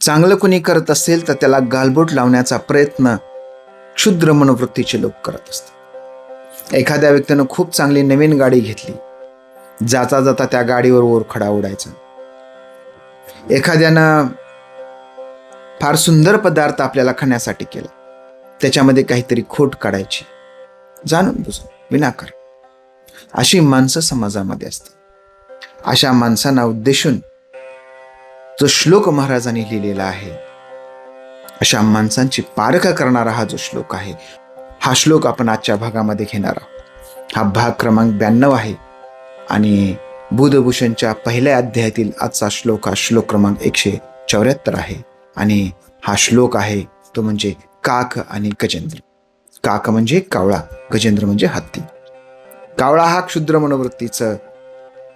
चांगलं कुणी करत असेल तर त्याला गालबोट लावण्याचा प्रयत्न क्षुद्र मनोवृत्तीचे लोक करत असतात. एखाद्या व्यक्तीनं खूप चांगली नवीन गाडी घेतली, जाता जाता त्या गाडीवर ओरखडा उडायचा. एखाद्यानं फार सुंदर पदार्थ आपल्याला खाण्यासाठी केला, त्याच्यामध्ये काहीतरी खोट काढायची, जाणून बुजून विनाकारण. अशी माणसं समाजामध्ये असतात. अशा माणसांना उद्देशून जो श्लोक महाराजांनी लिहिलेला आहे, अशा माणसांची पारख करणारा हा जो श्लोक आहे, हा श्लोक आपण आजच्या भागामध्ये घेणार आहोत. हा भाग क्रमांक 92 आहे आणि बुधभूषणच्या पहिल्या अध्यायातील आजचा श्लोक हा श्लोक क्रमांक 174 आहे. आणि हा श्लोक आहे तो म्हणजे काक आणि गजेंद्र. काक म्हणजे कावळा, गजेंद्र म्हणजे हत्ती. कावळा हा क्षुद्र मनोवृत्तीचं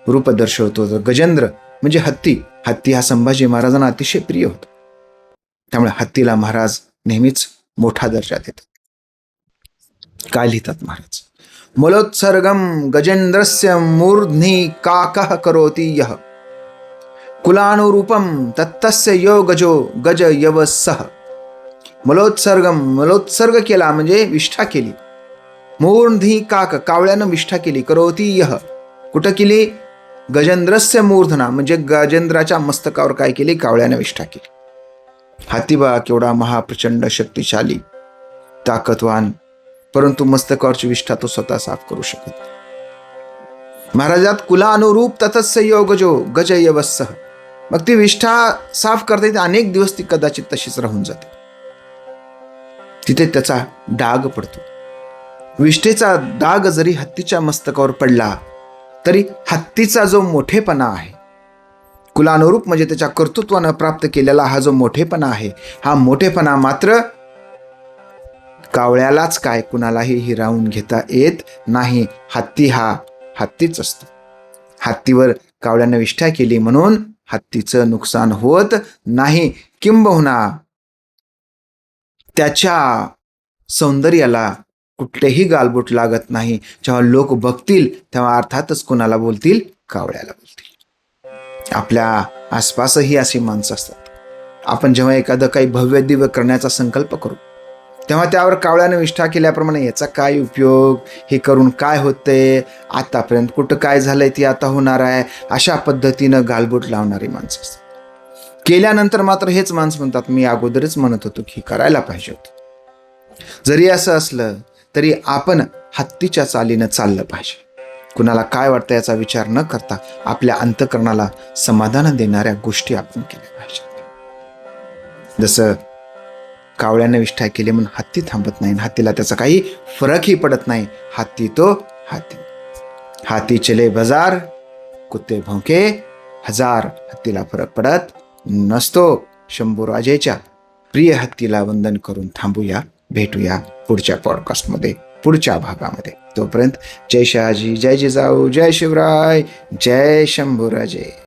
रूप दर्शवतो, तर गजेंद्र म्हणजे हत्ती. हत्ती हा संभाजी महाराजांना अतिशय प्रिय होता, त्यामुळे हत्तीला महाराज नेहमीच मोठा दर्जा देतात. काय लिहितात महाराज? मूलोत्सर्गम गजेंद्रस्य मूर्ध्नि काकः करोति यः कुलानुरूपम तत्तस्य यो गजो गज यवसः. मूलोत्सर्ग केला म्हणजे विष्ठा केली. मूर्ध्नि काक, कावळ्यानं विष्ठा केली. करोति यः, कुठं केली? गजेंद्रस्य मूर्धना म्हणजे गजेंद्राच्या मस्तकावर काय केली? कावळ्यानं विष्ठा केली. हातीबा केवढा महाप्रचंड शक्तिशाली, ताकदवान, परंतु मस्तकावरची विष्ठा तो स्वतः साफ करू शकत. महाराजात कुलानुरूप ततस्य यो गजो गज यवसः. मग ती विष्ठा साफ करता येते, अनेक दिवस ती कदाचित तशीच राहून जाते, तिथे त्याचा डाग पडतो. विष्ठेचा डाग जरी हत्तीच्या मस्तकावर पडला तरी हत्तीचा जो मोठेपणा आहे, कुलानुरूप म्हणजे त्याच्या कर्तृत्वानं प्राप्त केलेला हा जो मोठेपणा आहे, हा मोठेपणा मात्र कावळ्यालाच काय, कुणालाही हिरावून घेता येत नाही. हत्ती हा हत्तीच असतो. हत्तीवर कावळ्यानं विष्ठा केली म्हणून हत्तीचं नुकसान होत नाही, किंबहुना त्याच्या सौंदर्याला कुठलेही गालबोट लागत नाही. जेव्हा लोक बघतील तेव्हा अर्थातच कोणाला बोलतील? कावळ्याला बोलतील. आपल्या आसपासही अशी माणसं असतात. आपण जेव्हा एखादं काही भव्य दिव्य करण्याचा संकल्प करू तेव्हा त्यावर कावळ्यानं विष्ठा केल्याप्रमाणे याचा काय उपयोग, हे करून काय होतंय, आतापर्यंत कुठं काय झालंय ते आता होणार आहे, अशा पद्धतीनं गालबोट लावणारी माणसं असतात. केल्यानंतर मात्र हेच माणसं म्हणतात, मी अगोदरच म्हणत होतो की करायला पाहिजे होतं. जरी असं असलं तरी आपण हत्तीच्या चालीनं चाललं पाहिजे. कुणाला काय वाटतं याचा विचार न करता आपल्या अंतःकरणाला समाधान देणाऱ्या गोष्टी आपण केल्या पाहिजेत. जसं कावळ्याने विष्ठा केली म्हणून हत्ती थांबत नाही, हत्तीला त्याचा काही फरकही पडत नाही. हत्ती तो हत्ती. हाथी चले बाजार, कुत्ते भौंके हजार. हत्तीला फरक पडत नसतो. शंभूराजेच्या प्रिय हत्तीला वंदन करून थांबूया. भेटूया पुढच्या पॉडकास्टमध्ये, पुढच्या भागामध्ये. तोपर्यंत जय शहाजी, जय जिजाऊ, जय शिवराय, जय शंभूराजे.